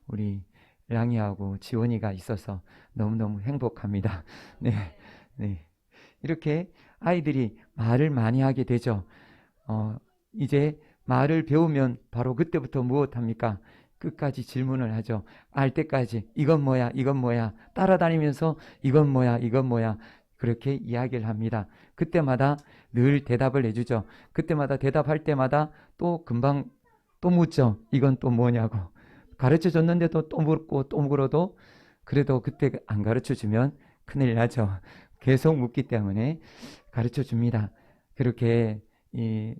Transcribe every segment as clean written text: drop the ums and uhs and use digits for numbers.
우리 랑이하고 지원이가 있어서 너무너무 행복합니다. 네, 네. 이렇게 아이들이 말을 많이 하게 되죠. 이제 말을 배우면 바로 그때부터 무엇합니까? 끝까지 질문을 하죠. 알 때까지 이건 뭐야, 이건 뭐야, 따라다니면서 이건 뭐야, 이건 뭐야, 그렇게 이야기를 합니다. 그때마다 늘 대답을 해주죠. 그때마다 대답할 때마다 또 금방 또 묻죠. 이건 또 뭐냐고. 가르쳐 줬는데도 또 묻고 또 물어도 그래도 그때 안 가르쳐 주면 큰일 나죠. 계속 묻기 때문에 가르쳐 줍니다. 그렇게 이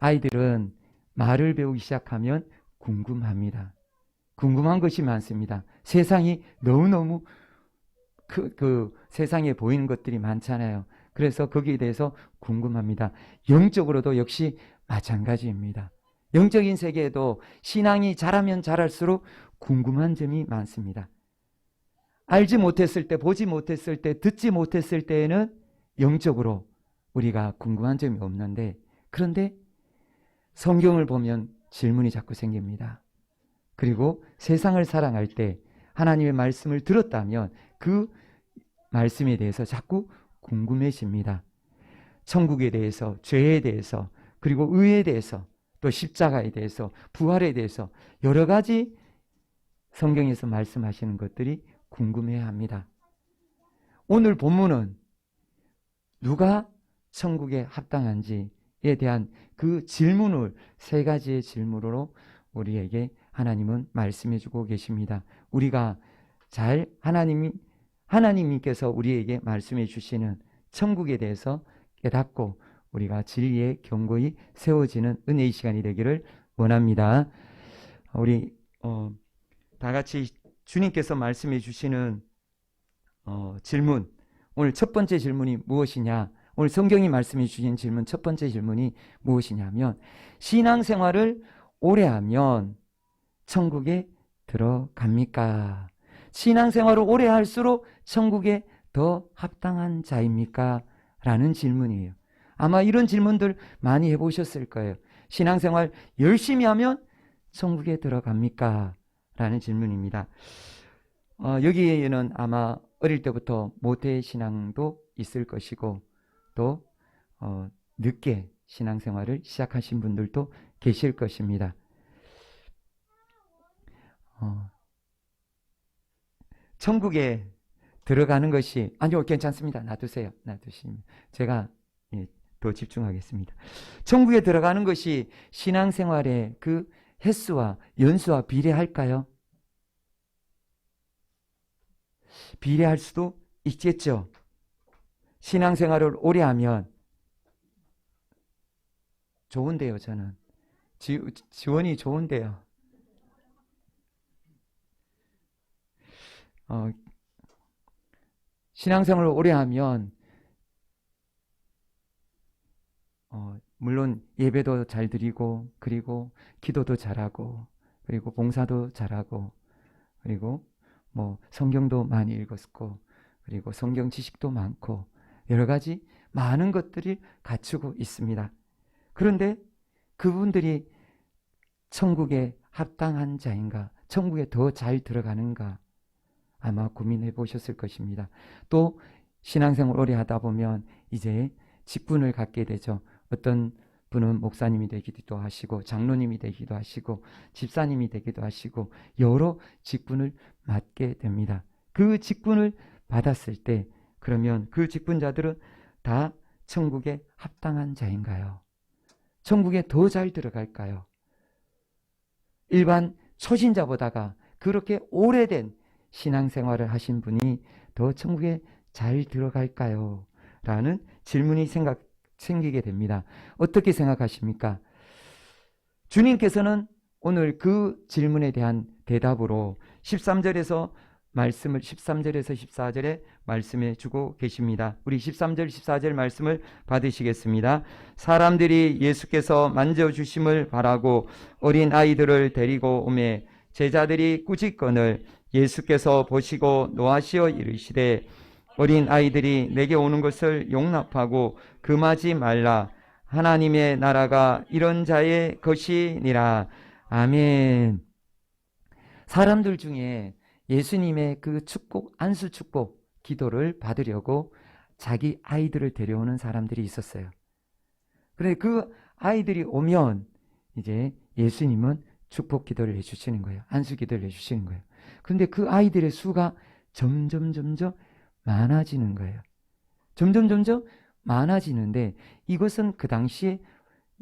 아이들은 말을 배우기 시작하면 궁금합니다. 궁금한 것이 많습니다. 세상이 너무너무 그 세상에 보이는 것들이 많잖아요. 그래서 거기에 대해서 궁금합니다. 영적으로도 역시 마찬가지입니다. 영적인 세계에도 신앙이 자라면 자랄수록 궁금한 점이 많습니다. 알지 못했을 때, 보지 못했을 때, 듣지 못했을 때에는 영적으로 우리가 궁금한 점이 없는데, 그런데 성경을 보면 질문이 자꾸 생깁니다. 그리고 세상을 사랑할 때 하나님의 말씀을 들었다면 그 말씀에 대해서 자꾸 궁금해집니다. 천국에 대해서, 죄에 대해서, 그리고 의에 대해서, 또 십자가에 대해서, 부활에 대해서 여러 가지 성경에서 말씀하시는 것들이 궁금해합니다. 오늘 본문은 누가 천국에 합당한지에 대한 그 질문을 세 가지의 질문으로 우리에게 하나님은 말씀해 주고 계십니다. 우리가 잘 하나님께서 우리에게 말씀해 주시는 천국에 대해서 깨닫고 우리가 진리에 견고히 세워지는 은혜의 시간이 되기를 원합니다. 우리 다 같이 주님께서 말씀해 주시는 질문, 오늘 첫 번째 질문이 무엇이냐? 오늘 성경이 말씀해 주신 질문 첫 번째 질문이 무엇이냐면, 신앙생활을 오래 하면 천국에 들어갑니까? 신앙생활을 오래 할수록 천국에 더 합당한 자입니까? 라는 질문이에요. 아마 이런 질문들 많이 해보셨을 거예요. 신앙생활 열심히 하면 천국에 들어갑니까? 라는 질문입니다. 여기에는 아마 어릴 때부터 모태신앙도 있을 것이고, 또 늦게 신앙생활을 시작하신 분들도 계실 것입니다. 천국에 들어가는 것이, 아니요, 괜찮습니다. 놔두세요. 놔두시면 제가 더 집중하겠습니다. 천국에 들어가는 것이 신앙생활의 그 횟수와 연수와 비례할까요? 비례할 수도 있겠죠. 신앙생활을 오래 하면 좋은데요. 저는 지원이 좋은데요. 신앙생활을 오래 하면 물론 예배도 잘 드리고, 그리고 기도도 잘하고, 그리고 봉사도 잘하고, 그리고 뭐 성경도 많이 읽었고, 그리고 성경 지식도 많고, 여러 가지 많은 것들이 갖추고 있습니다. 그런데 그분들이 천국에 합당한 자인가, 천국에 더 잘 들어가는가, 아마 고민해 보셨을 것입니다. 또 신앙생활 오래 하다 보면 이제 직분을 갖게 되죠. 어떤 분은 목사님이 되기도 하시고, 장로님이 되기도 하시고, 집사님이 되기도 하시고, 여러 직분을 맡게 됩니다. 그 직분을 받았을 때 그러면 그 직분자들은 다 천국에 합당한 자인가요? 천국에 더 잘 들어갈까요? 일반 초신자보다가 그렇게 오래된 신앙생활을 하신 분이 더 천국에 잘 들어갈까요? 라는 질문이 생기게 됩니다. 어떻게 생각하십니까? 주님께서는 오늘 그 질문에 대한 대답으로 13절에서 14절에 말씀해 주고 계십니다. 우리 13절 14절 말씀을 받으시겠습니다. 사람들이 예수께서 만져주심을 바라고 어린 아이들을 데리고 오매 제자들이 꾸짖거늘 예수께서 보시고 노하시어 이르시되 어린 아이들이 내게 오는 것을 용납하고 금하지 말라. 하나님의 나라가 이런 자의 것이니라. 아멘. 사람들 중에 예수님의 그 축복, 안수 축복 기도를 받으려고 자기 아이들을 데려오는 사람들이 있었어요. 그런데 그 아이들이 오면 이제 예수님은 축복 기도를 해주시는 거예요. 안수 기도를 해주시는 거예요. 그런데 그 아이들의 수가 점점 많아지는 거예요. 점점 많아지는데 이것은 그 당시에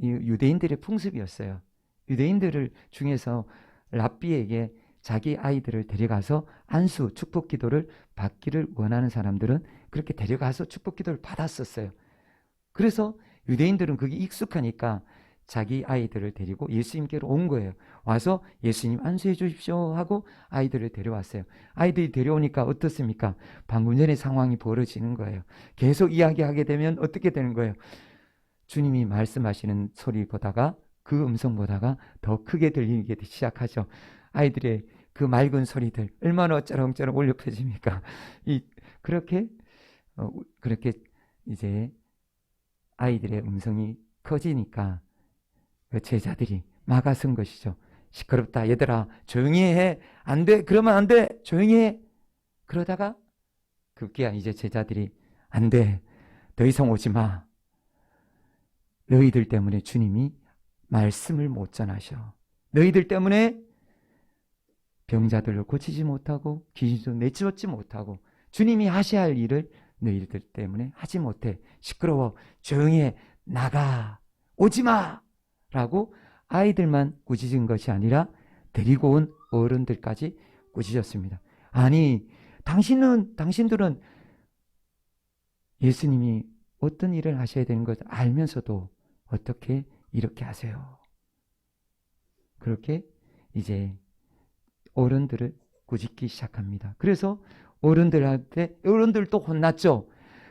유대인들의 풍습이었어요. 유대인들을 중에서 랍비에게 자기 아이들을 데려가서 안수, 축복 기도를 받기를 원하는 사람들은 그렇게 데려가서 축복 기도를 받았었어요. 그래서 유대인들은 그게 익숙하니까 자기 아이들을 데리고 예수님께로 온 거예요. 와서 예수님 안수해 주십시오 하고 아이들을 데려왔어요. 아이들이 데려오니까 어떻습니까? 방금 전에 상황이 벌어지는 거예요. 계속 이야기하게 되면 어떻게 되는 거예요? 주님이 말씀하시는 소리보다가 그 음성보다가 더 크게 들리기 시작하죠. 아이들의 그 맑은 소리들 얼마나 어쩌렁저렁 울려 퍼집니까? 그렇게 이제 아이들의 음성이 커지니까 그 제자들이 막아선 것이죠. 시끄럽다 얘들아 조용히 해. 안 돼. 그러면 안 돼. 조용히 해. 그러다가 급기야 이제 제자들이 안 돼. 더 이상 오지 마. 너희들 때문에 주님이 말씀을 못 전하셔. 너희들 때문에 병자들을 고치지 못하고 귀신도 내쫓지 못하고 주님이 하셔야 할 일을 너희들 때문에 하지 못해. 시끄러워. 조용히 해. 나가. 오지 마. 라고 아이들만 꾸짖은 것이 아니라 데리고 온 어른들까지 꾸짖었습니다. 아니 당신들은 예수님이 어떤 일을 하셔야 되는 것을 알면서도 어떻게 이렇게 하세요? 그렇게 이제 어른들을 꾸짖기 시작합니다. 그래서 어른들도 혼났죠.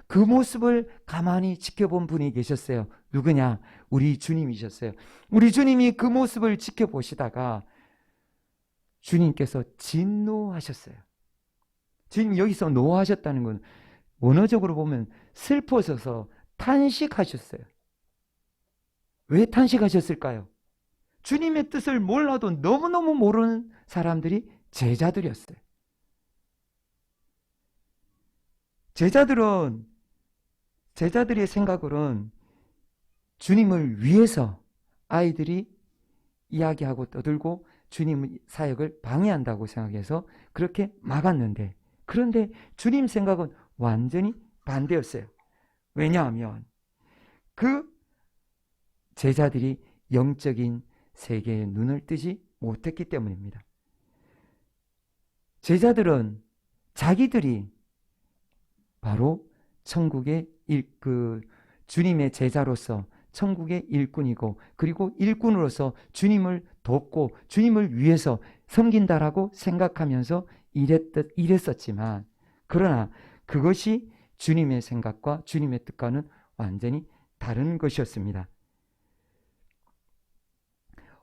그 모습을 가만히 지켜본 분이 계셨어요. 누구냐? 우리 주님이셨어요. 우리 주님이 그 모습을 지켜보시다가 주님께서 진노하셨어요. 지금 여기서 노하셨다는 건 원어적으로 보면 슬퍼져서 탄식하셨어요. 왜 탄식하셨을까요? 주님의 뜻을 몰라도 너무너무 모르는 사람들이 제자들이었어요. 제자들의 생각으로는 주님을 위해서 아이들이 이야기하고 떠들고 주님 사역을 방해한다고 생각해서 그렇게 막았는데, 그런데 주님 생각은 완전히 반대였어요. 왜냐하면 그 제자들이 영적인 세계에 눈을 뜨지 못했기 때문입니다. 제자들은 자기들이 바로 천국의 주님의 제자로서 천국의 일꾼이고, 그리고 일꾼으로서 주님을 돕고 주님을 위해서 섬긴다라고 생각하면서 일했었지만, 그러나 그것이 주님의 생각과 주님의 뜻과는 완전히 다른 것이었습니다.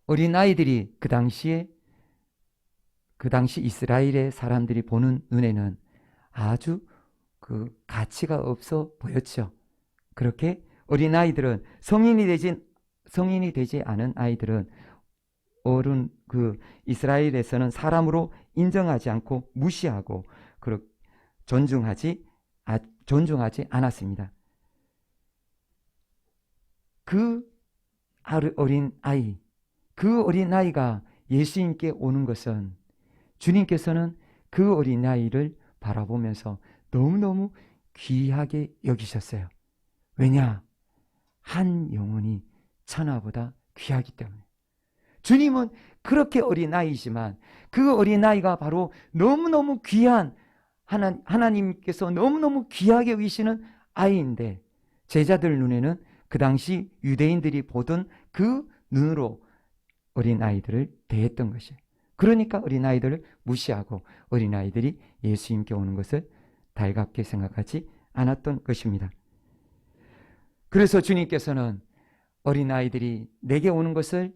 어린아이들이 그 당시 이스라엘의 사람들이 보는 눈에는 아주 그 가치가 없어 보였죠. 그렇게 어린아이들은 성인이 되지 않은 아이들은 이스라엘에서는 사람으로 인정하지 않고 무시하고 존중하지 않았습니다. 그 어린아이가 예수님께 오는 것은 주님께서는 그 어린아이를 바라보면서 너무너무 귀하게 여기셨어요. 왜냐? 한 영혼이 천하보다 귀하기 때문에. 주님은 그렇게 어린아이지만 그 어린아이가 바로 너무너무 귀한 하나님께서 너무너무 귀하게 여기시는 아이인데, 제자들 눈에는 그 당시 유대인들이 보던 그 눈으로 어린아이들을 대했던 것이에요. 그러니까 어린아이들을 무시하고 어린아이들이 예수님께 오는 것을 달갑게 생각하지 않았던 것입니다. 그래서 주님께서는 어린아이들이 내게 오는 것을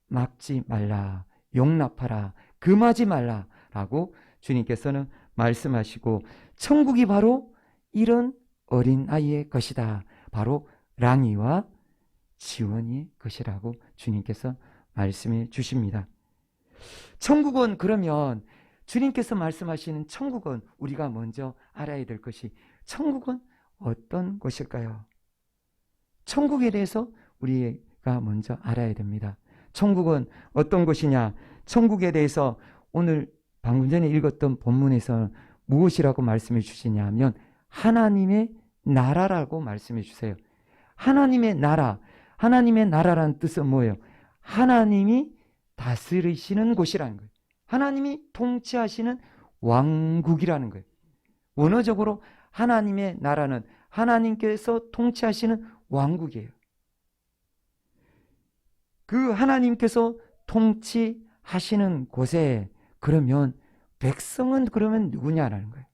막지 말라, 용납하라, 금하지 말라 라고 주님께서는 말씀하시고, 천국이 바로 이런 어린아이의 것이다, 바로 랑이와 지원이의 것이라고 주님께서 말씀해 주십니다. 천국은 그러면 주님께서 말씀하시는 천국은 우리가 먼저 알아야 될 것이 천국은 어떤 곳일까요? 천국에 대해서 우리가 먼저 알아야 됩니다. 천국은 어떤 곳이냐? 천국에 대해서 오늘 방금 전에 읽었던 본문에서 무엇이라고 말씀해 주시냐 하면 하나님의 나라라고 말씀해 주세요. 하나님의 나라, 하나님의 나라라는 뜻은 뭐예요? 하나님이 다스리시는 곳이라는 거예요. 하나님이 통치하시는 왕국이라는 거예요. 원어적으로 하나님의 나라는 하나님께서 통치하시는 왕국이에요. 그 하나님께서 통치하시는 곳에 그러면 백성은 그러면 누구냐라는 거예요.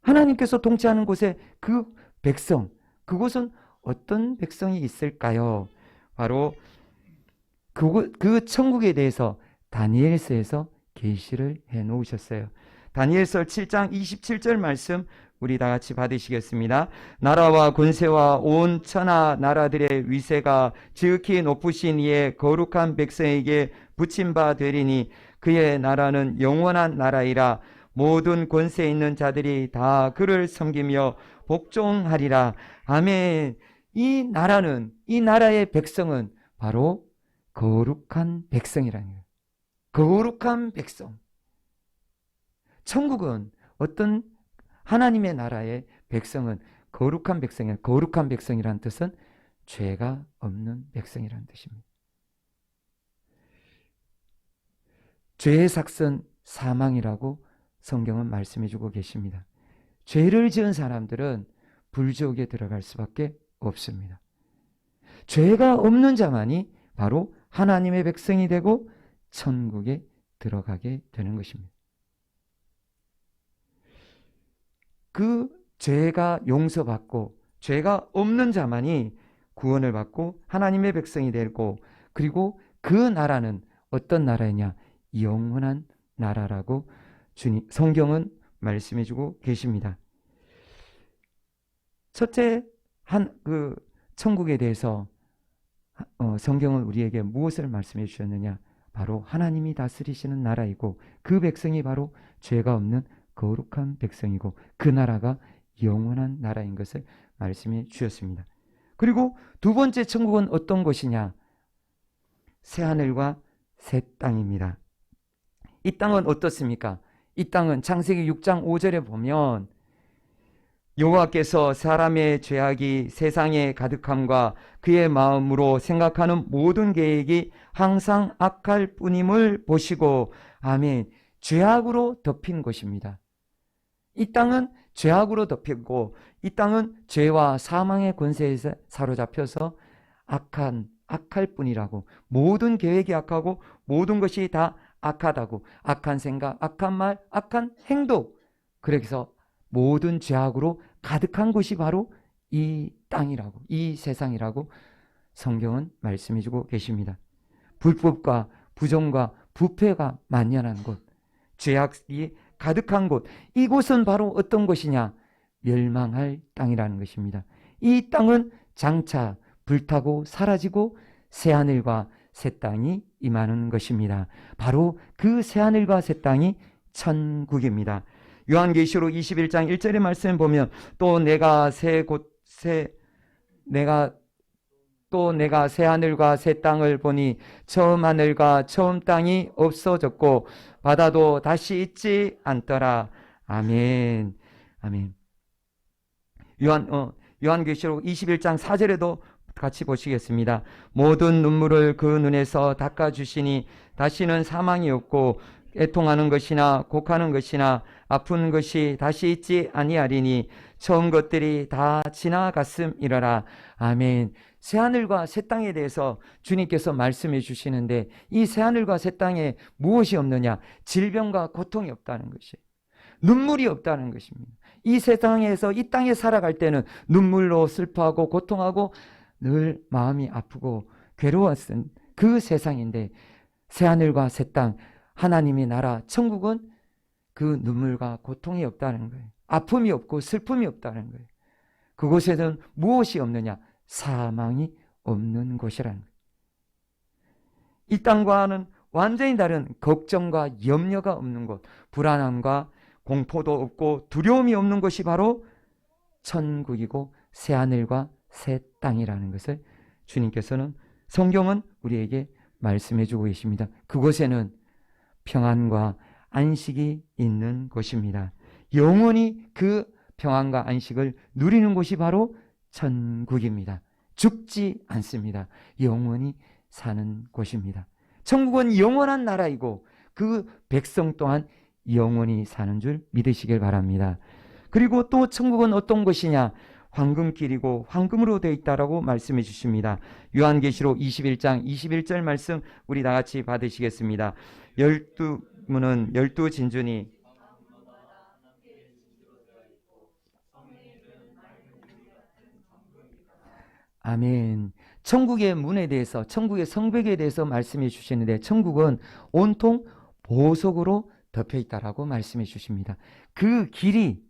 하나님께서 통치하는 곳에 그 백성, 그곳은 어떤 백성이 있을까요? 바로 그 천국에 대해서 다니엘서에서 계시를 해 놓으셨어요. 다니엘서 7장 27절 말씀 우리 다 같이 받으시겠습니다. 나라와 권세와 온 천하 나라들의 위세가 지극히 높으신 이의 거룩한 백성에게 붙임 바 되리니 그의 나라는 영원한 나라이라. 모든 권세 있는 자들이 다 그를 섬기며 복종하리라. 아멘. 이 나라는, 이 나라의 백성은 바로 거룩한 백성이라는 거예요. 거룩한 백성. 천국은 어떤 하나님의 나라의 백성은 거룩한 백성이에요. 거룩한 백성이라는 뜻은 죄가 없는 백성이라는 뜻입니다. 죄의 삭은 사망이라고 성경은 말씀해 주고 계십니다. 죄를 지은 사람들은 불지옥에 들어갈 수밖에 없습니다. 죄가 없는 자만이 바로 하나님의 백성이 되고 천국에 들어가게 되는 것입니다. 그 죄가 용서받고 죄가 없는 자만이 구원을 받고 하나님의 백성이 되고, 그리고 그 나라는 어떤 나라이냐? 영원한 나라라고 성경은 말씀해 주고 계십니다. 첫째, 그 천국에 대해서 성경은 우리에게 무엇을 말씀해 주셨느냐? 바로 하나님이 다스리시는 나라이고 그 백성이 바로 죄가 없는 거룩한 백성이고 그 나라가 영원한 나라인 것을 말씀해 주셨습니다. 그리고 두 번째 천국은 어떤 곳이냐? 새하늘과 새 땅입니다. 이 땅은 어떻습니까? 이 땅은 창세기 6장 5절에 보면 여호와께서 사람의 죄악이 세상에 가득함과 그의 마음으로 생각하는 모든 계획이 항상 악할 뿐임을 보시고, 아멘. 죄악으로 덮인 곳입니다. 이 땅은 죄악으로 덮이고 이 땅은 죄와 사망의 권세에 사로잡혀서 악할 뿐이라고, 모든 계획이 악하고 모든 것이 다 악하다고, 악한 생각, 악한 말, 악한 행동, 그래서 모든 죄악으로 가득한 곳이 바로 이 땅이라고, 이 세상이라고 성경은 말씀해 주고 계십니다. 불법과 부정과 부패가 만연한 곳, 죄악이 가득한 곳, 이곳은 바로 어떤 곳이냐? 멸망할 땅이라는 것입니다. 이 땅은 장차 불타고 사라지고 새하늘과 새 땅이 임하는 것입니다. 바로 그 새하늘과 새 땅이 천국입니다. 요한계시록 21장 1절의 말씀을 보면 또 내가 새 하늘과 새 땅을 보니 처음 하늘과 처음 땅이 없어졌고 바다도 다시 있지 않더라. 아멘. 아멘. 요한계시록 21장 4절에도 같이 보시겠습니다. 모든 눈물을 그 눈에서 닦아주시니 다시는 사망이 없고 애통하는 것이나 곡하는 것이나 아픈 것이 다시 있지 아니하리니 처음 것들이 다 지나갔음이러라. 아멘. 새하늘과 새 땅에 대해서 주님께서 말씀해 주시는데 이 새하늘과 새 땅에 무엇이 없느냐? 질병과 고통이 없다는 것이에요. 눈물이 없다는 것입니다. 이 세상에서 이 땅에 살아갈 때는 눈물로 슬퍼하고 고통하고 늘 마음이 아프고 괴로웠던 그 세상인데 새하늘과 새 땅, 하나님의 나라 천국은 그 눈물과 고통이 없다는 거예요. 아픔이 없고 슬픔이 없다는 거예요. 그곳에는 무엇이 없느냐? 사망이 없는 곳이라는 거예요. 이 땅과는 완전히 다른 걱정과 염려가 없는 곳, 불안함과 공포도 없고 두려움이 없는 곳이 바로 천국이고 새하늘과 새 땅이라는 것을 주님께서는, 성경은 우리에게 말씀해 주고 계십니다. 그곳에는 평안과 안식이 있는 곳입니다. 영원히 그 평안과 안식을 누리는 곳이 바로 천국입니다. 죽지 않습니다. 영원히 사는 곳입니다. 천국은 영원한 나라이고 그 백성 또한 영원히 사는 줄 믿으시길 바랍니다. 그리고 또 천국은 어떤 곳이냐? 황금길이고 황금으로 되어 있다라고 말씀해 주십니다. 요한계시록 21장 21절 말씀 우리 다 같이 받으시겠습니다. 12문은 12진주니 아멘. 천국의 문에 대해서, 천국의 성벽에 대해서 말씀해 주시는데 천국은 온통 보석으로 덮여 있다라고 말씀해 주십니다. 그 길이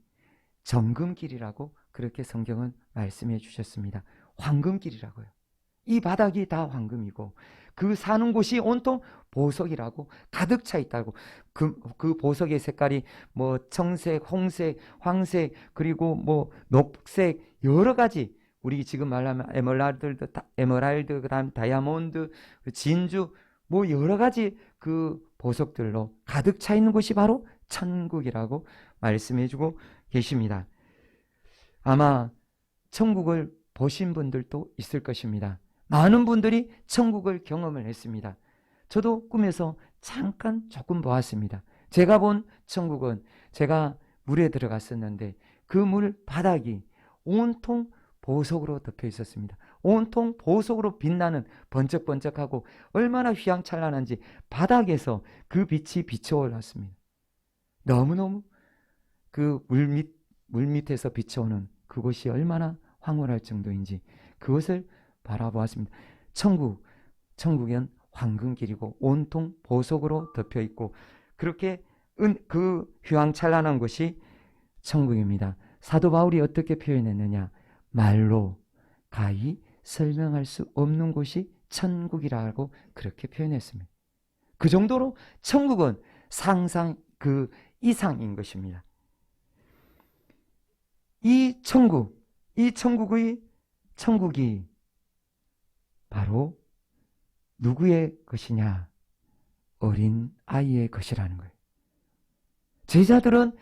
정금길이라고 그렇게 성경은 말씀해 주셨습니다. 황금길이라고요. 이 바닥이 다 황금이고 그 사는 곳이 온통 보석이라고 가득 차 있다고. 그 보석의 색깔이 뭐 청색, 홍색, 황색, 그리고 뭐 녹색, 여러 가지, 우리 지금 말하면 에메랄드, 그다음 다이아몬드, 진주, 뭐 여러 가지 그 보석들로 가득 차 있는 곳이 바로 천국이라고 말씀해 주고 계십니다. 아마 천국을 보신 분들도 있을 것입니다. 많은 분들이 천국을 경험을 했습니다. 저도 꿈에서 잠깐 조금 보았습니다. 제가 본 천국은, 제가 물에 들어갔었는데 그 물 바닥이 온통 보석으로 덮여 있었습니다. 온통 보석으로 빛나는, 번쩍번쩍하고 얼마나 휘황찬란한지 바닥에서 그 빛이 비쳐 올랐습니다. 너무너무 그 물 밑에서 비쳐오는 그곳이 얼마나 황홀할 정도인지 그것을 바라보았습니다. 천국은 황금길이고 온통 보석으로 덮여 있고 그렇게 그 휘황찬란한 곳이 천국입니다. 사도 바울이 어떻게 표현했느냐? 말로 가히 설명할 수 없는 곳이 천국이라고 그렇게 표현했습니다. 그 정도로 천국은 상상 그 이상인 것입니다. 이 천국이 바로 누구의 것이냐? 어린 아이의 것이라는 거예요. 제자들은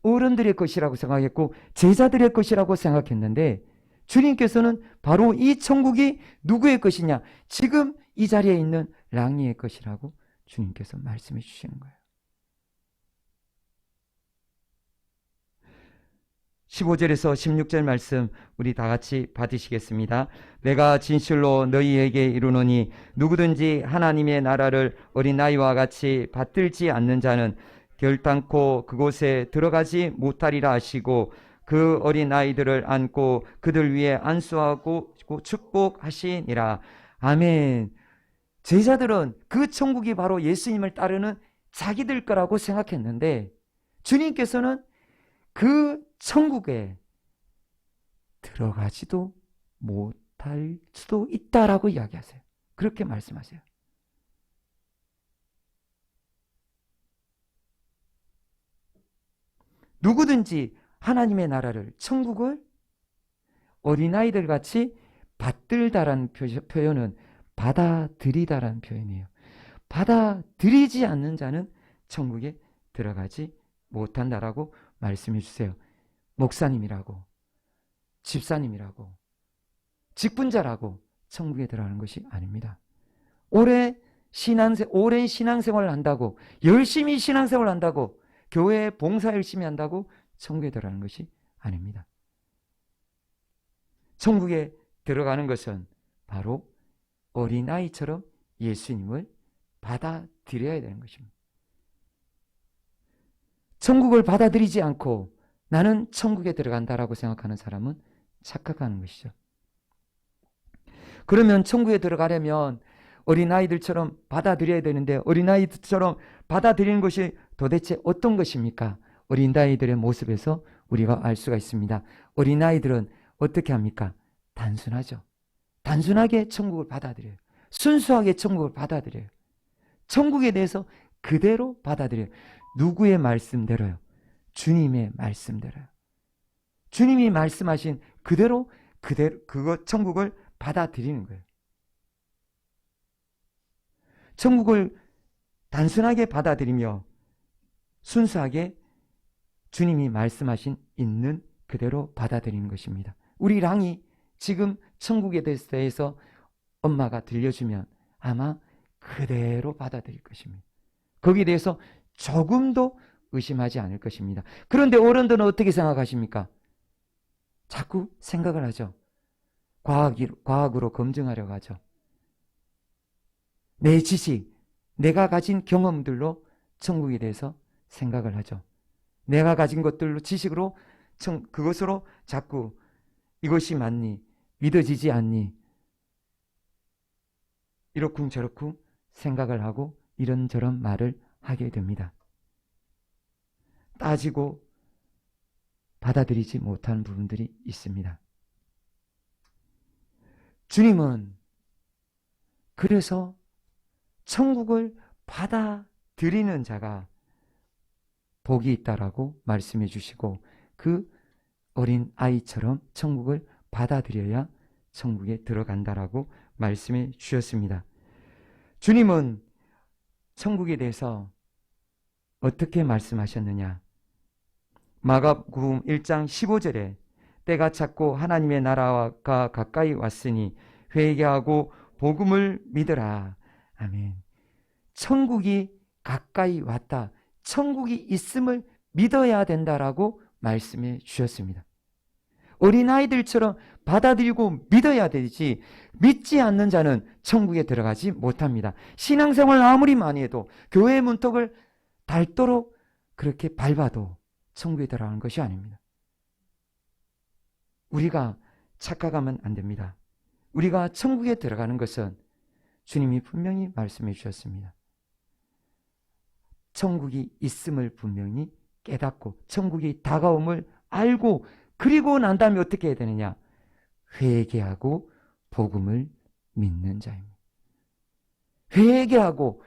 어른들의 것이라고 생각했고 제자들의 것이라고 생각했는데 주님께서는 바로 이 천국이 누구의 것이냐? 지금 이 자리에 있는 랑이의 것이라고 주님께서 말씀해 주시는 거예요. 15절에서 16절 말씀 우리 다 같이 받으시겠습니다. 내가 진실로 너희에게 이르노니 누구든지 하나님의 나라를 어린아이와 같이 받들지 않는 자는 결단코 그곳에 들어가지 못하리라 하시고 그 어린아이들을 안고 그들 위에 안수하고 축복하시니라. 아멘. 제자들은 그 천국이 바로 예수님을 따르는 자기들 거라고 생각했는데 주님께서는 그 천국에 들어가지도 못할 수도 있다라고 이야기하세요. 그렇게 말씀하세요. 누구든지 하나님의 나라를, 천국을 어린아이들 같이 받들다라는 표현은 받아들이다라는 표현이에요. 받아들이지 않는 자는 천국에 들어가지 못한다라고 말씀해 주세요. 목사님이라고, 집사님이라고, 직분자라고 천국에 들어가는 것이 아닙니다. 오랜 신앙생활을 한다고, 열심히 신앙생활을 한다고, 교회에 봉사 열심히 한다고 천국에 들어가는 것이 아닙니다. 천국에 들어가는 것은 바로 어린아이처럼 예수님을 받아들여야 되는 것입니다. 천국을 받아들이지 않고 나는 천국에 들어간다라고 생각하는 사람은 착각하는 것이죠. 그러면 천국에 들어가려면 어린아이들처럼 받아들여야 되는데 어린아이들처럼 받아들이는 것이 도대체 어떤 것입니까? 어린아이들의 모습에서 우리가 알 수가 있습니다. 어린아이들은 어떻게 합니까? 단순하죠. 단순하게 천국을 받아들여요. 순수하게 천국을 받아들여요. 천국에 대해서 그대로 받아들여요. 누구의 말씀대로요? 주님의 말씀대로요. 주님이 말씀하신 그대로 그거 천국을 받아들이는 거예요. 천국을 단순하게 받아들이며 순수하게 주님이 말씀하신 있는 그대로 받아들이는 것입니다. 우리 랑이 지금 천국에 대해서 엄마가 들려주면 아마 그대로 받아들일 것입니다. 거기에 대해서 조금도 의심하지 않을 것입니다. 그런데 어른들은 어떻게 생각하십니까? 자꾸 생각을 하죠. 과학으로 검증하려고 하죠. 내 지식, 내가 가진 경험들로 천국에 대해서 생각을 하죠. 내가 가진 것들로 지식으로 그것으로 자꾸 이것이 맞니? 믿어지지 않니? 이렇쿵 저렇쿵 생각을 하고 이런저런 말을 하게 됩니다. 따지고 받아들이지 못하는 부분들이 있습니다. 주님은 그래서 천국을 받아들이는 자가 복이 있다라고 말씀해 주시고 그 어린 아이처럼 천국을 받아들여야 천국에 들어간다라고 말씀해 주셨습니다. 주님은 천국에 대해서 어떻게 말씀하셨느냐? 마가복음 1장 15절에 때가 찼고 하나님의 나라가 가까이 왔으니 회개하고 복음을 믿으라. 아멘. 천국이 가까이 왔다. 천국이 있음을 믿어야 된다라고 말씀해 주셨습니다. 어린아이들처럼 받아들이고 믿어야 되지 믿지 않는 자는 천국에 들어가지 못합니다. 신앙생활을 아무리 많이 해도 교회의 문턱을 닳도록 그렇게 밟아도 천국에 들어가는 것이 아닙니다. 우리가 착각하면 안 됩니다. 우리가 천국에 들어가는 것은 주님이 분명히 말씀해 주셨습니다. 천국이 있음을 분명히 깨닫고 천국이 다가옴을 알고 그리고 난 다음에 어떻게 해야 되느냐? 회개하고 복음을 믿는 자입니다. 회개하고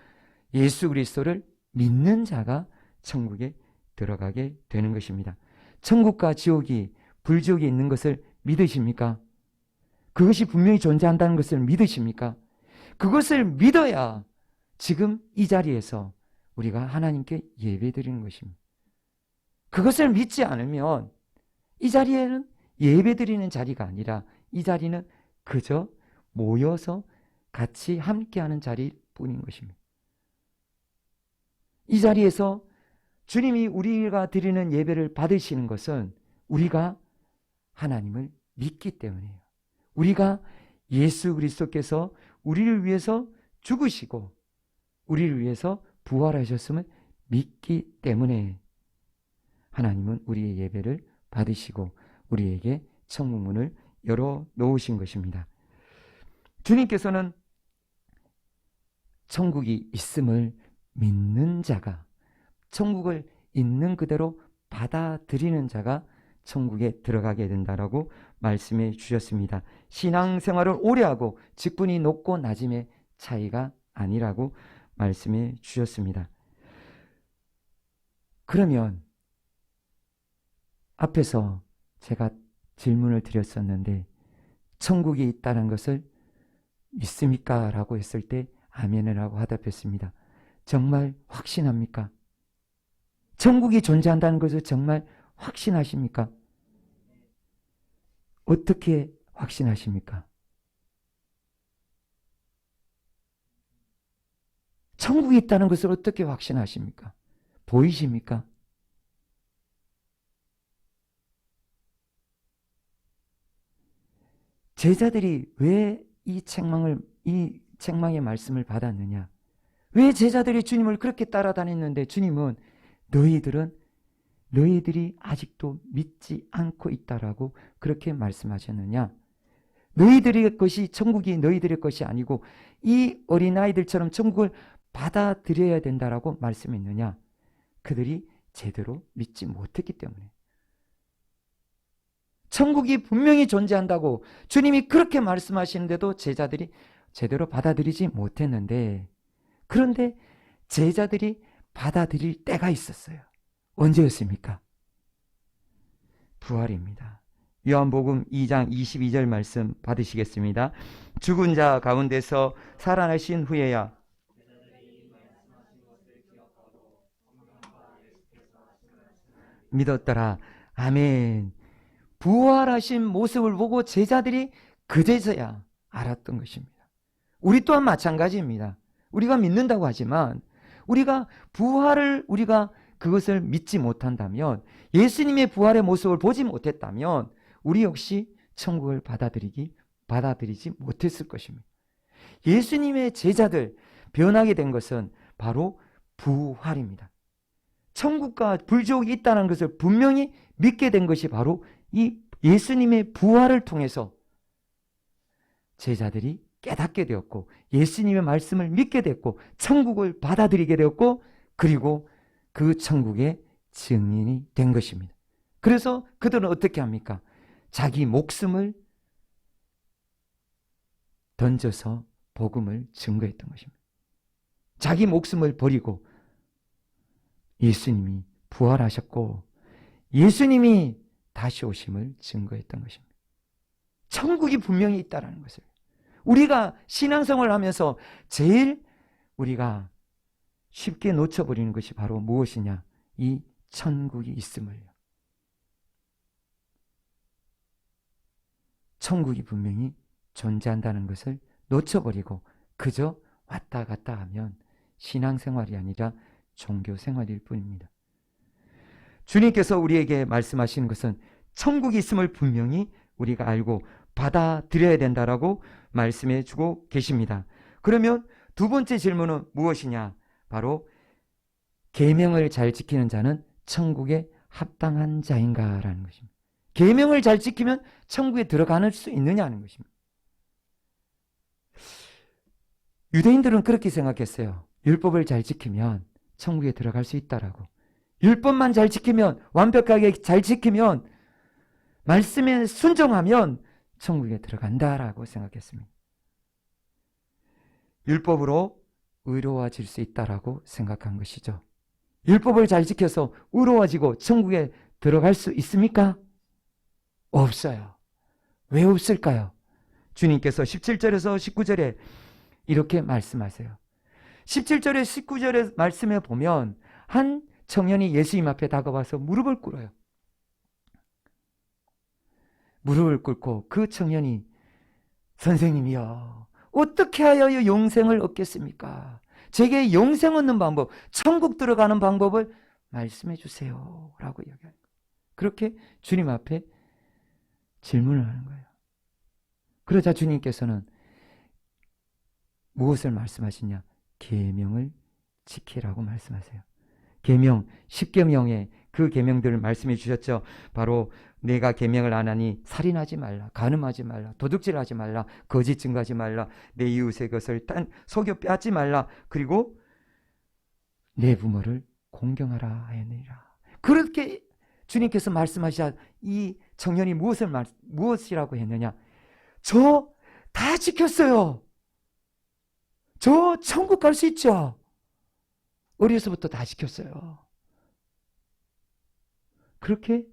예수 그리스도를 믿는 자가 천국에 들어가게 되는 것입니다. 천국과 지옥이 불지옥이 있는 것을 믿으십니까? 그것이 분명히 존재한다는 것을 믿으십니까? 그것을 믿어야 지금 이 자리에서 우리가 하나님께 예배드리는 것입니다. 그것을 믿지 않으면 이 자리에는 예배드리는 자리가 아니라 이 자리는 그저 모여서 같이 함께하는 자리뿐인 것입니다. 이 자리에서 주님이 우리가 드리는 예배를 받으시는 것은 우리가 하나님을 믿기 때문이에요. 우리가 예수 그리스도께서 우리를 위해서 죽으시고 우리를 위해서 부활하셨음을 믿기 때문에 하나님은 우리의 예배를 받으시고 우리에게 천국문을 열어 놓으신 것입니다. 주님께서는 천국이 있음을 믿는 자가, 천국을 있는 그대로 받아들이는 자가 천국에 들어가게 된다라고 말씀해 주셨습니다. 신앙생활을 오래 하고 직분이 높고 낮음의 차이가 아니라고 말씀해 주셨습니다. 그러면 앞에서 제가 질문을 드렸었는데 천국이 있다는 것을 믿습니까? 라고 했을 때 아멘이라고 화답했습니다. 정말 확신합니까? 천국이 존재한다는 것을 정말 확신하십니까? 어떻게 확신하십니까? 천국이 있다는 것을 어떻게 확신하십니까? 보이십니까? 제자들이 왜 이 책망의 말씀을 받았느냐? 왜 제자들이 주님을 그렇게 따라다녔는데 주님은 너희들이 아직도 믿지 않고 있다라고 그렇게 말씀하셨느냐? 너희들의 것이 천국이 너희들의 것이 아니고 이 어린아이들처럼 천국을 받아들여야 된다라고 말씀했느냐? 그들이 제대로 믿지 못했기 때문에. 천국이 분명히 존재한다고 주님이 그렇게 말씀하시는데도 제자들이 제대로 받아들이지 못했는데, 그런데 제자들이 받아들일 때가 있었어요. 언제였습니까? 부활입니다. 요한복음 2장 22절 말씀 받으시겠습니다. 죽은 자 가운데서 살아나신 후에야 믿었더라. 아멘. 부활하신 모습을 보고 제자들이 그제서야 알았던 것입니다. 우리 또한 마찬가지입니다. 우리가 믿는다고 하지만 우리가 부활을 우리가 그것을 믿지 못한다면, 예수님의 부활의 모습을 보지 못했다면 우리 역시 천국을 받아들이지 못했을 것입니다. 예수님의 제자들 변하게 된 것은 바로 부활입니다. 천국과 불지옥이 있다는 것을 분명히 믿게 된 것이 바로 이 예수님의 부활을 통해서 제자들이 깨닫게 되었고, 예수님의 말씀을 믿게 됐고, 천국을 받아들이게 되었고, 그리고 그 천국의 증인이 된 것입니다. 그래서 그들은 어떻게 합니까? 자기 목숨을 던져서 복음을 증거했던 것입니다. 자기 목숨을 버리고 예수님이 부활하셨고 예수님이 다시 오심을 증거했던 것입니다. 천국이 분명히 있다는 것을, 우리가 신앙생활을 하면서 제일 우리가 쉽게 놓쳐버리는 것이 바로 무엇이냐? 이 천국이 있음을요. 천국이 분명히 존재한다는 것을 놓쳐버리고 그저 왔다 갔다 하면 신앙생활이 아니라 종교생활일 뿐입니다. 주님께서 우리에게 말씀하시는 것은 천국이 있음을 분명히 우리가 알고 받아들여야 된다라고 말씀해 주고 계십니다. 그러면 두 번째 질문은 무엇이냐? 바로 계명을 잘 지키는 자는 천국에 합당한 자인가라는 것입니다. 계명을 잘 지키면 천국에 들어갈 수 있느냐는 것입니다. 유대인들은 그렇게 생각했어요. 율법을 잘 지키면 천국에 들어갈 수 있다라고. 율법만 잘 지키면, 완벽하게 잘 지키면, 말씀에 순종하면 천국에 들어간다라고 생각했습니다. 율법으로 의로워질 수 있다라고 생각한 것이죠. 율법을 잘 지켜서 의로워지고 천국에 들어갈 수 있습니까? 없어요. 왜 없을까요? 주님께서 17절에서 19절에 이렇게 말씀하세요. 17절에 19절의 말씀에 보면 한 청년이 예수님 앞에 다가와서 무릎을 꿇어요. 무릎을 꿇고 그 청년이, 선생님이여, 어떻게 하여 영생을 얻겠습니까? 제게 영생 얻는 방법, 천국 들어가는 방법을 말씀해 주세요 라고 이야기하는 거예요. 그렇게 주님 앞에 질문을 하는 거예요. 그러자 주님께서는 무엇을 말씀하시냐? 계명을 지키라고 말씀하세요. 계명, 10계명에 그 계명들을 말씀해 주셨죠. 바로 내가 계명을 안 하니 살인하지 말라, 간음하지 말라, 도둑질하지 말라, 거짓 증거하지 말라, 내 이웃의 것을 속여 빼앗지 말라, 그리고 내 부모를 공경하라 하였느니라. 그렇게 주님께서 말씀하시자 이 청년이 무엇이라고 했느냐? 저 다 지켰어요. 저 천국 갈 수 있죠. 어려서부터 다 지켰어요. 그렇게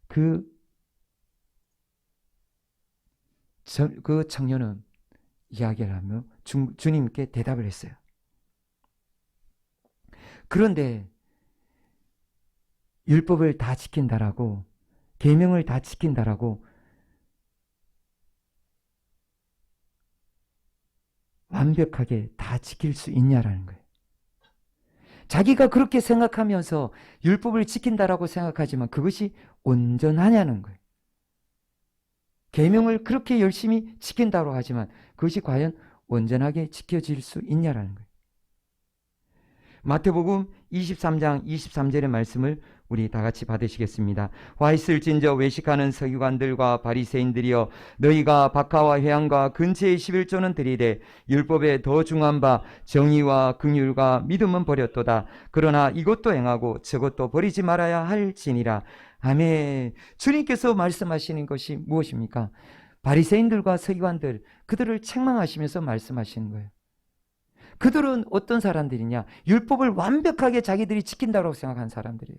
그 청년은 이야기를 하며 주님께 대답을 했어요. 그런데 율법을 다 지킨다라고, 계명을 다 지킨다라고 완벽하게 다 지킬 수 있냐라는 거예요. 자기가 그렇게 생각하면서 율법을 지킨다라고 생각하지만 그것이 온전하냐는 거예요. 계명을 그렇게 열심히 지킨다고 하지만 그것이 과연 온전하게 지켜질 수 있냐라는 거예요. 마태복음 23장 23절의 말씀을 우리 다 같이 받으시겠습니다. 화 있을진저 외식하는 서기관들과 바리새인들이여, 너희가 박하와 회향과 근처의 11조는 드리되 율법에 더 중한 바 정의와 긍휼과 믿음은 버렸도다. 그러나 이것도 행하고 저것도 버리지 말아야 할지니라. 아멘. 주님께서 말씀하시는 것이 무엇입니까? 바리새인들과 서기관들, 그들을 책망하시면서 말씀하시는 거예요. 그들은 어떤 사람들이냐? 율법을 완벽하게 자기들이 지킨다고 생각하는 사람들이에요.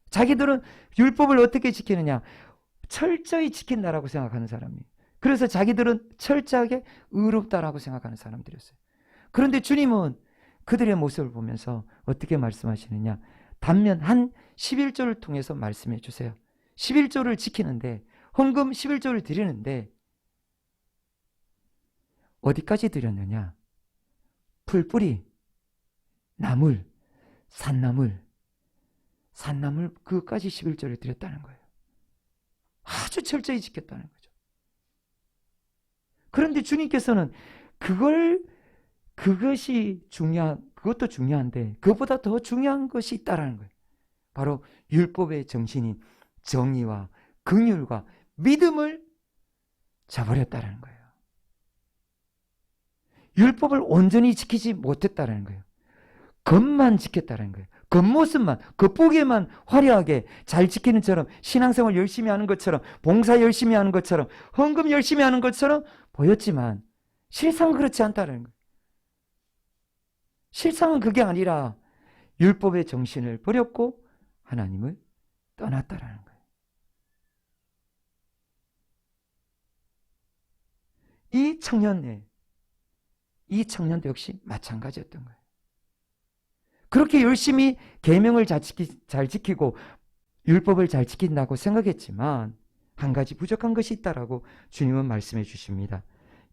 자기들은 율법을 어떻게 지키느냐? 철저히 지킨다라고 생각하는 사람이에요. 그래서 자기들은 철저하게 의롭다라고 생각하는 사람들이었어요. 그런데 주님은 그들의 모습을 보면서 어떻게 말씀하시느냐? 단면 한 11조를 통해서 말씀해 주세요. 11조를 지키는데, 헌금 11조를 드리는데 어디까지 드렸느냐? 풀뿌리, 나물, 산나물 그것까지 11조를 드렸다는 거예요. 아주 철저히 지켰다는 거죠. 그런데 주님께서는 그것도 중요한데 그것보다 더 중요한 것이 있다라는 거예요. 바로 율법의 정신인 정의와 긍휼과 믿음을 저버렸다는 거예요. 율법을 온전히 지키지 못했다는 거예요. 겉만 지켰다는 거예요. 겉모습만, 겉보기에만 화려하게 잘 지키는 처럼, 신앙생활 열심히 하는 것처럼, 봉사 열심히 하는 것처럼, 헌금 열심히 하는 것처럼 보였지만 실상은 그렇지 않다는 거예요. 실상은 그게 아니라 율법의 정신을 버렸고 하나님을 떠났다라는 거예요. 이 청년도 역시 마찬가지였던 거예요. 그렇게 열심히 계명을 잘 지키고 율법을 잘 지킨다고 생각했지만 한 가지 부족한 것이 있다라고 주님은 말씀해 주십니다.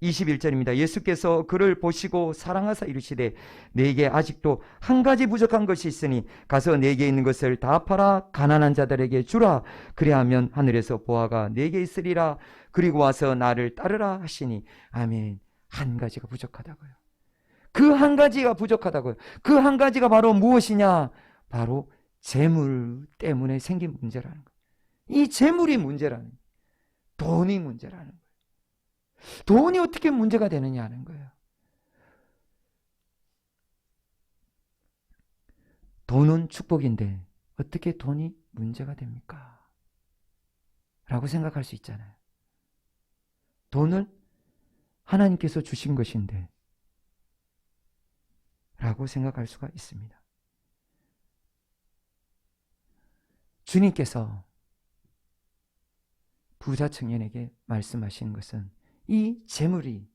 21절입니다. 예수께서 그를 보시고 사랑하사 이르시되 네게 아직도 한 가지 부족한 것이 있으니 가서 네게 있는 것을 다 팔아 가난한 자들에게 주라. 그리하면 하늘에서 보화가 네게 있으리라. 그리고 와서 나를 따르라 하시니. 아멘. 한 가지가 부족하다고요. 그 한 가지가 부족하다고요. 그 한 가지가 바로 무엇이냐? 바로 재물 때문에 생긴 문제라는 거예요. 이 재물이 문제라는 거예요. 돈이 문제라는 거예요. 돈이 어떻게 문제가 되느냐 하는 거예요. 돈은 축복인데 어떻게 돈이 문제가 됩니까? 라고 생각할 수 있잖아요. 돈을 하나님께서 주신 것인데 라고 생각할 수가 있습니다. 주님께서 부자 청년에게 말씀하시는 것은 이 재물이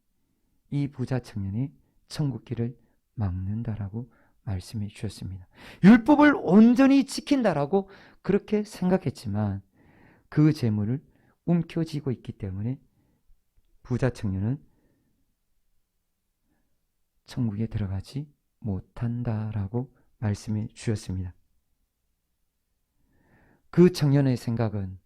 이 부자 청년의 천국길을 막는다라고 말씀해 주셨습니다. 율법을 온전히 지킨다라고 그렇게 생각했지만 그 재물을 움켜쥐고 있기 때문에 부자 청년은 천국에 들어가지 못한다라고 말씀해 주셨습니다. 그 청년의 생각은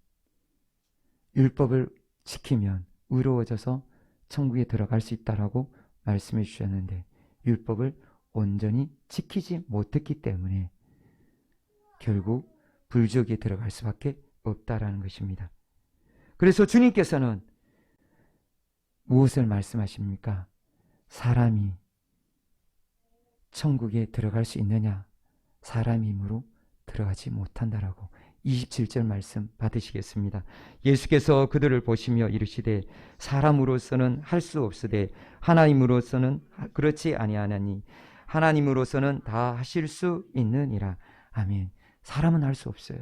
율법을 지키면 의로워져서 천국에 들어갈 수 있다라고 말씀해 주셨는데 율법을 온전히 지키지 못했기 때문에 결국 불지옥에 들어갈 수밖에 없다라는 것입니다. 그래서 주님께서는 무엇을 말씀하십니까? 사람이 천국에 들어갈 수 있느냐? 사람의 힘으로 들어가지 못한다라고 27절 말씀 받으시겠습니다. 예수께서 그들을 보시며 이르시되 사람으로서는 할 수 없으되 하나님으로서는 그렇지 아니하나니 하나님으로서는 다 하실 수 있느니라. 아멘. 사람은 할 수 없어요.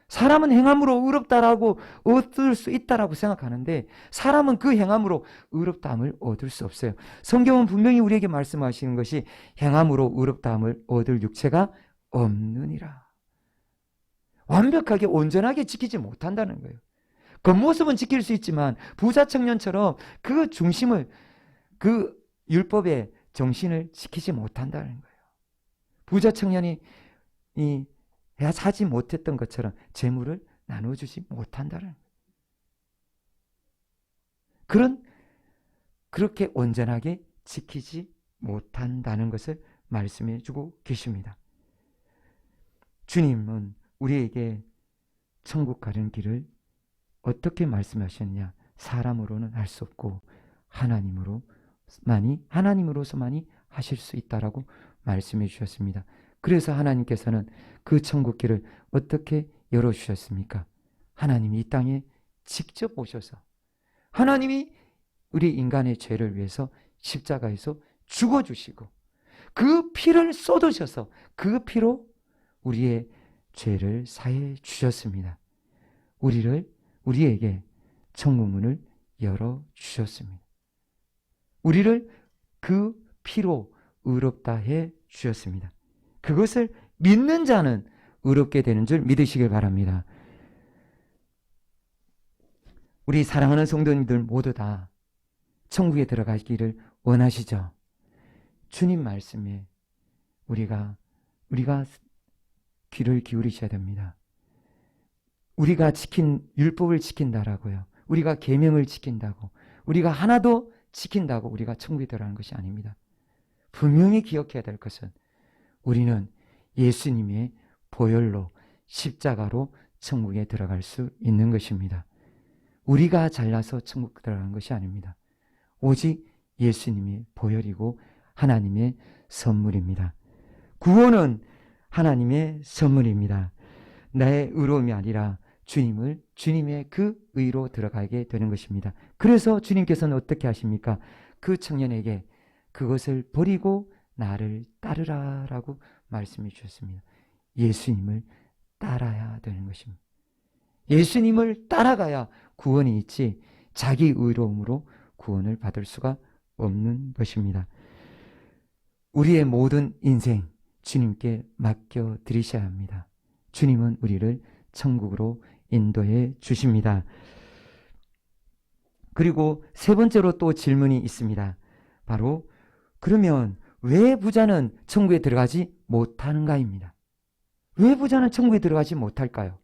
사람은 행함으로 의롭다라고 얻을 수 있다라고 생각하는데 사람은 그 행함으로 의롭다함을 얻을 수 없어요. 성경은 분명히 우리에게 말씀하시는 것이 행함으로 의롭다함을 얻을 육체가 없느니라. 완벽하게 온전하게 지키지 못한다는 거예요. 겉모습은 지킬 수 있지만 부자 청년처럼 그 중심을 그 율법의 정신을 지키지 못한다는 거예요. 부자 청년이 하지 못했던 것처럼 재물을 나눠주지 못한다는 거예요. 그렇게 온전하게 지키지 못한다는 것을 말씀해 주고 계십니다. 주님은 우리에게 천국 가는 길을 어떻게 말씀하셨냐? 사람으로는 할 수 없고 하나님으로서만이 하실 수 있다라고 말씀해 주셨습니다. 그래서 하나님께서는 그 천국 길을 어떻게 열어주셨습니까? 하나님이 이 땅에 직접 오셔서 하나님이 우리 인간의 죄를 위해서 십자가에서 죽어주시고 그 피를 쏟으셔서 그 피로 우리의 죄를 사해 주셨습니다. 우리에게 천국문을 열어 주셨습니다. 우리를 그 피로 의롭다 해 주셨습니다. 그것을 믿는 자는 의롭게 되는 줄 믿으시길 바랍니다. 우리 사랑하는 성도님들 모두 다 천국에 들어가기를 원하시죠? 주님 말씀에 우리가 귀를 기울이셔야 됩니다. 우리가 지킨 율법을 지킨다라고요. 우리가 계명을 지킨다고, 우리가 하나도 지킨다고 우리가 천국에 들어가는 것이 아닙니다. 분명히 기억해야 될 것은 우리는 예수님의 보혈로 십자가로 천국에 들어갈 수 있는 것입니다. 우리가 잘나서 천국 들어가는 것이 아닙니다. 오직 예수님의 보혈이고 하나님의 선물입니다. 구원은 하나님의 선물입니다. 나의 의로움이 아니라 주님의 그 의로 들어가게 되는 것입니다. 그래서 주님께서는 어떻게 하십니까? 그 청년에게 그것을 버리고 나를 따르라 라고 말씀해 주셨습니다. 예수님을 따라야 되는 것입니다. 예수님을 따라가야 구원이 있지 자기 의로움으로 구원을 받을 수가 없는 것입니다. 우리의 모든 인생 주님께 맡겨 드리셔야 합니다. 주님은 우리를 천국으로 인도해 주십니다. 그리고 세 번째로 또 질문이 있습니다. 바로 그러면 왜 부자는 천국에 들어가지 못하는가입니다. 왜 부자는 천국에 들어가지 못할까요?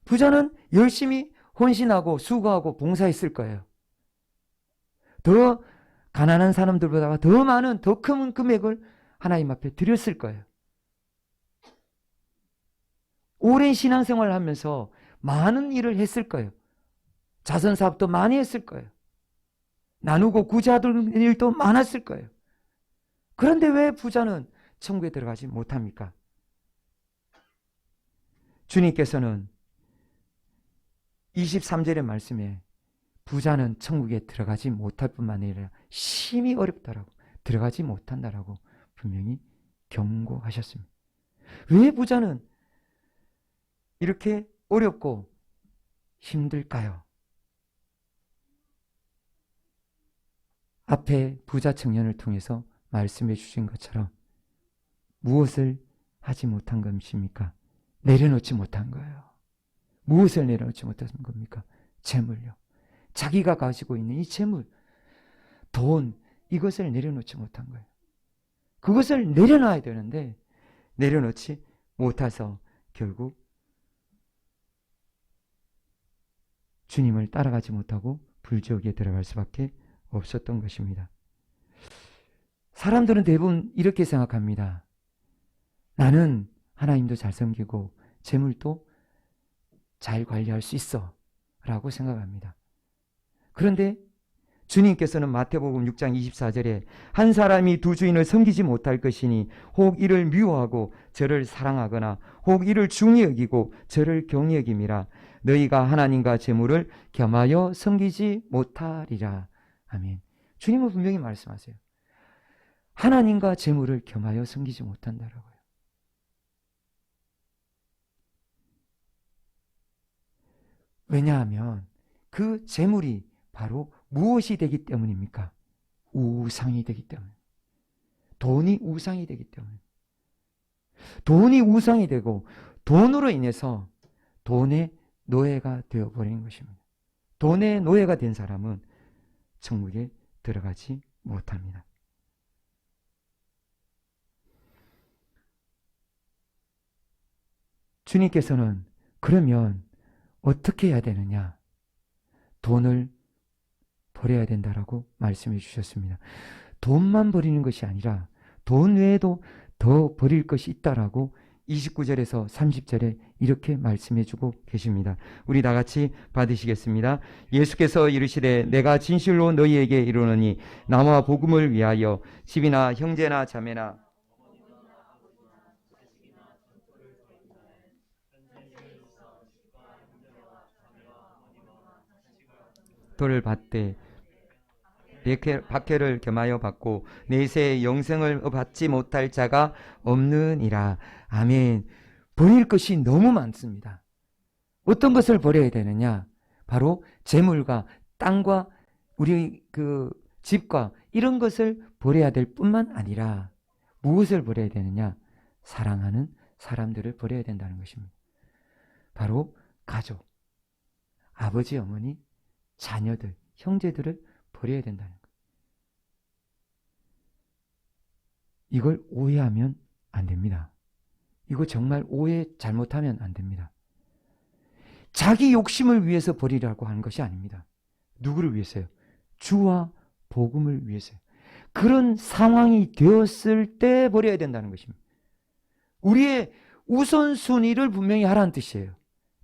부자는 열심히 헌신하고 수고하고 봉사했을 거예요. 더 가난한 사람들보다 더 많은 더 큰 금액을 하나님 앞에 드렸을 거예요. 오랜 신앙생활을 하면서 많은 일을 했을 거예요. 자선사업도 많이 했을 거예요. 나누고 구제하는 일도 많았을 거예요. 그런데 왜 부자는 천국에 들어가지 못합니까? 주님께서는 23절의 말씀에 부자는 천국에 들어가지 못할 뿐만 아니라 심히 어렵다라고, 들어가지 못한다라고 분명히 경고하셨습니다. 왜 부자는 이렇게 어렵고 힘들까요? 앞에 부자 청년을 통해서 말씀해 주신 것처럼 무엇을 하지 못한 것입니까? 내려놓지 못한 거예요. 무엇을 내려놓지 못한 겁니까? 재물요. 자기가 가지고 있는 이 재물, 돈, 이것을 내려놓지 못한 거예요. 그것을 내려놔야 되는데 내려놓지 못해서 결국 주님을 따라가지 못하고 불지옥에 들어갈 수밖에 없었던 것입니다. 사람들은 대부분 이렇게 생각합니다. 나는 하나님도 잘 섬기고 재물도 잘 관리할 수 있어 라고 생각합니다. 그런데 주님께서는 마태복음 6장 24절에 한 사람이 두 주인을 섬기지 못할 것이니 혹 이를 미워하고 저를 사랑하거나 혹 이를 중히 여기고 저를 경히 여김이라. 너희가 하나님과 재물을 겸하여 섬기지 못하리라. 아멘. 주님은 분명히 말씀하세요. 하나님과 재물을 겸하여 섬기지 못한다라고요. 왜냐하면 그 재물이 바로 무엇이 되기 때문입니까? 우상이 되기 때문에. 돈이 우상이 되기 때문에. 돈이 우상이 되고 돈으로 인해서 돈의 노예가 되어버리는 것입니다. 돈의 노예가 된 사람은 천국에 들어가지 못합니다. 주님께서는 그러면 어떻게 해야 되느냐? 돈을 버려야 된다라고 말씀해 주셨습니다. 돈만 버리는 것이 아니라 돈 외에도 더 버릴 것이 있다라고 29절에서 30절에 이렇게 말씀해 주고 계십니다. 우리 다 같이 받으시겠습니다. 예수께서 이르시되 내가 진실로 너희에게 이르노니 나와 복음을 위하여 집이나 형제나 자매나 돌을 받되 박해를 겸하여 받고 내세의 영생을 받지 못할 자가 없느니라. 아멘. 버릴 것이 너무 많습니다. 어떤 것을 버려야 되느냐? 바로 재물과 땅과 우리 그 집과 이런 것을 버려야 될 뿐만 아니라 무엇을 버려야 되느냐? 사랑하는 사람들을 버려야 된다는 것입니다. 바로 가족, 아버지, 어머니, 자녀들, 형제들을 버려야 된다는 거예요. 이걸 오해하면 안 됩니다. 이거 정말 오해 잘못하면 안 됩니다. 자기 욕심을 위해서 버리라고 하는 것이 아닙니다. 누구를 위해서요? 주와 복음을 위해서요. 그런 상황이 되었을 때 버려야 된다는 것입니다. 우리의 우선순위를 분명히 하라는 뜻이에요.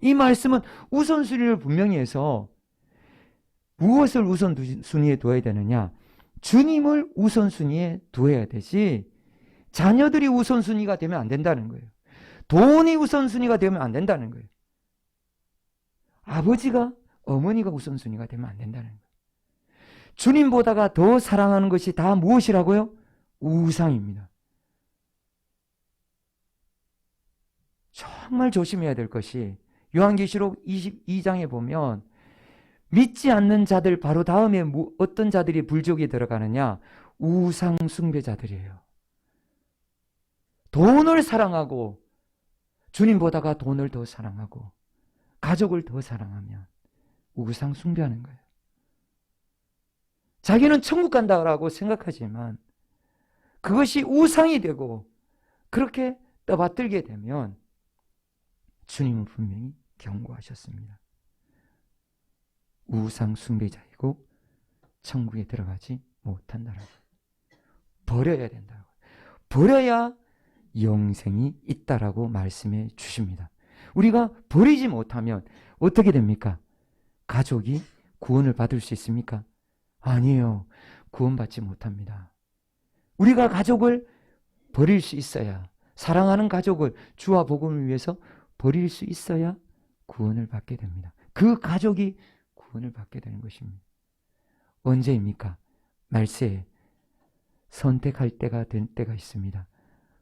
이 말씀은 우선순위를 분명히 해서 무엇을 우선순위에 두어야 되느냐? 주님을 우선순위에 두어야 되지 자녀들이 우선순위가 되면 안 된다는 거예요. 돈이 우선순위가 되면 안 된다는 거예요. 아버지가, 어머니가 우선순위가 되면 안 된다는 거예요. 주님보다가 더 사랑하는 것이 다 무엇이라고요? 우상입니다. 정말 조심해야 될 것이 요한계시록 22장에 보면 믿지 않는 자들 바로 다음에 어떤 자들이 불족에 들어가느냐? 우상 숭배자들이에요. 돈을 사랑하고 주님보다가 돈을 더 사랑하고 가족을 더 사랑하면 우상 숭배하는 거예요. 자기는 천국 간다고 생각하지만 그것이 우상이 되고 그렇게 떠받들게 되면 주님은 분명히 경고하셨습니다. 우상 숭배자이고 천국에 들어가지 못한다라고. 버려야 된다고. 버려야 영생이 있다라고 말씀해 주십니다. 우리가 버리지 못하면 어떻게 됩니까? 가족이 구원을 받을 수 있습니까? 아니에요. 구원받지 못합니다. 우리가 가족을 버릴 수 있어야, 사랑하는 가족을 주와 복음을 위해서 버릴 수 있어야 구원을 받게 됩니다. 그 가족이 구원을 받게 되는 것입니다. 언제입니까? 말세에 선택할 때가 된 때가 있습니다.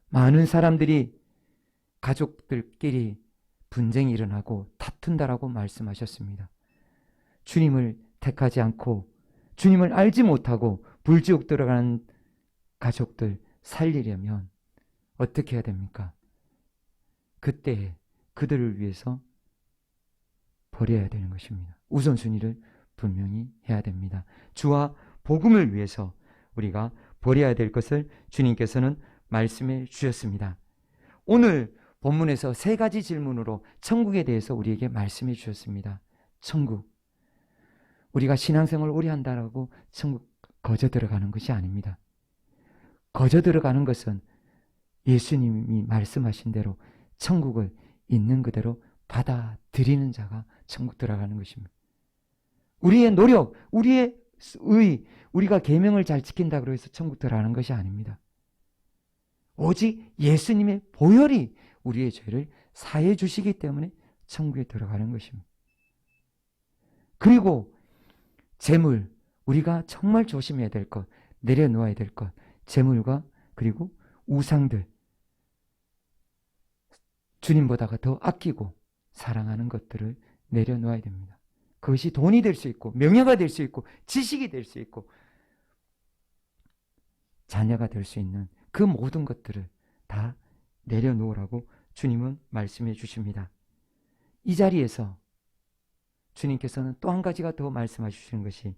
많은 사람들이 가족들끼리 분쟁이 일어나고 다툰다라고 말씀하셨습니다. 주님을 택하지 않고 주님을 알지 못하고 불지옥 들어가는 가족들 살리려면 어떻게 해야 됩니까? 그때 그들을 위해서 버려야 되는 것입니다. 우선순위를 분명히 해야 됩니다. 주와 복음을 위해서 우리가 버려야 될 것을 주님께서는 말씀해 주셨습니다. 오늘 본문에서 세 가지 질문으로 천국에 대해서 우리에게 말씀해 주셨습니다. 천국. 우리가 신앙생활을 오래 한다고 천국 거저 들어가는 것이 아닙니다. 거저 들어가는 것은 예수님이 말씀하신 대로 천국을 있는 그대로 받아들이는 자가 천국 들어가는 것입니다. 우리의 노력, 우리의 의, 우리가 계명을 잘 지킨다고 해서 천국 들어가는 것이 아닙니다. 오직 예수님의 보혈이 우리의 죄를 사해 주시기 때문에 천국에 들어가는 것입니다. 그리고 재물, 우리가 정말 조심해야 될 것, 내려놓아야 될 것, 재물과 그리고 우상들, 주님보다가 더 아끼고 사랑하는 것들을 내려놓아야 됩니다. 그것이 돈이 될 수 있고 명예가 될 수 있고 지식이 될 수 있고 자녀가 될 수 있는 그 모든 것들을 다 내려놓으라고 주님은 말씀해 주십니다. 이 자리에서 주님께서는 또 한 가지가 더 말씀해 주시는 것이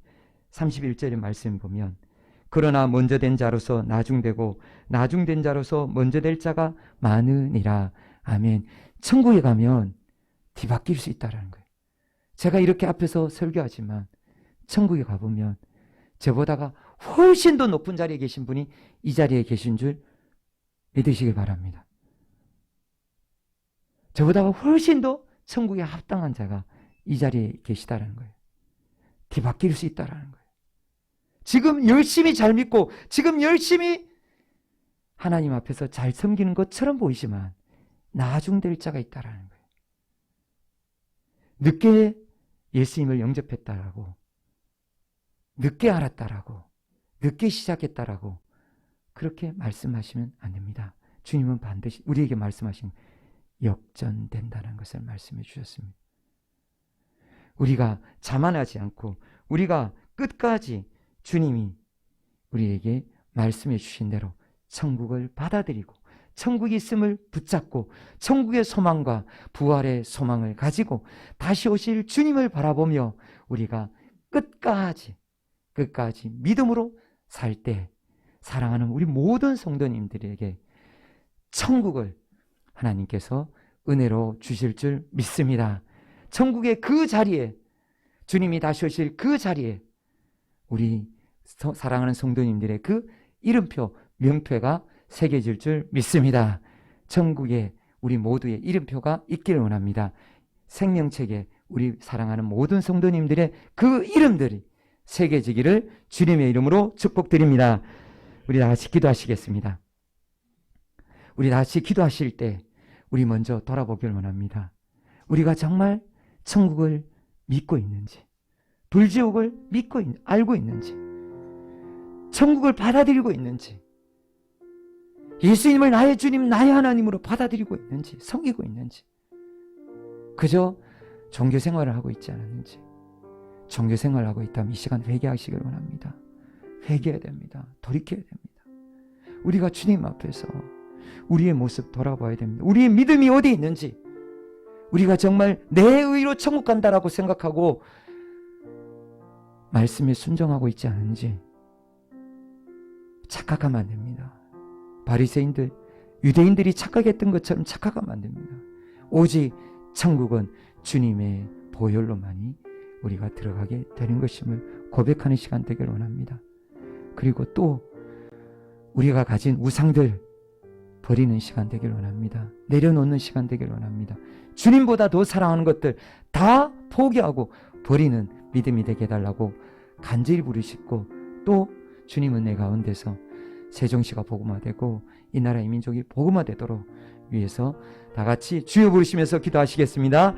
31절의 말씀 보면 그러나 먼저 된 자로서 나중되고 나중된 자로서 먼저 될 자가 많으니라. 아멘. 천국에 가면 뒤바뀔 수 있다는 거예요. 제가 이렇게 앞에서 설교하지만 천국에 가보면 저보다가 훨씬 더 높은 자리에 계신 분이 이 자리에 계신 줄 믿으시기 바랍니다. 저보다가 훨씬 더 천국에 합당한 자가 이 자리에 계시다는 거예요. 뒤바뀔 수 있다는 거예요. 지금 열심히 잘 믿고 지금 열심히 하나님 앞에서 잘 섬기는 것처럼 보이지만 나중될 자가 있다는 거예요. 늦게 예수님을 영접했다라고, 늦게 알았다라고, 늦게 시작했다라고 그렇게 말씀하시면 안 됩니다. 주님은 반드시 우리에게 말씀하신 역전된다는 것을 말씀해 주셨습니다. 우리가 자만하지 않고 우리가 끝까지 주님이 우리에게 말씀해 주신 대로 천국을 받아들이고 천국이 있음을 붙잡고 천국의 소망과 부활의 소망을 가지고 다시 오실 주님을 바라보며 우리가 끝까지 믿음으로 살 때 사랑하는 우리 모든 성도님들에게 천국을 하나님께서 은혜로 주실 줄 믿습니다. 천국의 그 자리에 주님이 다시 오실 그 자리에 우리 사랑하는 성도님들의 그 이름표, 명패가 새겨질 줄 믿습니다. 천국에 우리 모두의 이름표가 있기를 원합니다. 생명책에 우리 사랑하는 모든 성도님들의 그 이름들이 새겨지기를 주님의 이름으로 축복드립니다. 우리 다 같이 기도하시겠습니다. 우리 다 같이 기도하실 때 우리 먼저 돌아보길 원합니다. 우리가 정말 천국을 믿고 있는지, 불지옥을 알고 있는지, 천국을 받아들이고 있는지, 예수님을 나의 주님, 나의 하나님으로 받아들이고 있는지, 섬기고 있는지, 그저 종교 생활을 하고 있지 않았는지, 종교 생활을 하고 있다면 이 시간 회개하시길 원합니다. 회개해야 됩니다. 돌이켜야 됩니다. 우리가 주님 앞에서 우리의 모습 돌아봐야 됩니다. 우리의 믿음이 어디 있는지, 우리가 정말 내 의로 천국 간다라고 생각하고 말씀에 순종하고 있지 않은지 착각하면 안 됩니다. 바리새인들, 유대인들이 착각했던 것처럼 착각하면 안 됩니다. 오직 천국은 주님의 보혈로만이 우리가 들어가게 되는 것임을 고백하는 시간 되기를 원합니다. 그리고 또 우리가 가진 우상들 버리는 시간 되기를 원합니다. 내려놓는 시간 되기를 원합니다. 주님보다 더 사랑하는 것들 다 포기하고 버리는 믿음이 되게 해달라고 간절히 부르시고, 또 주님은 내 가운데서 세종시가 복음화되고 이 나라의 민족이 복음화되도록 위해서 다 같이 주여 부르시면서 기도하시겠습니다.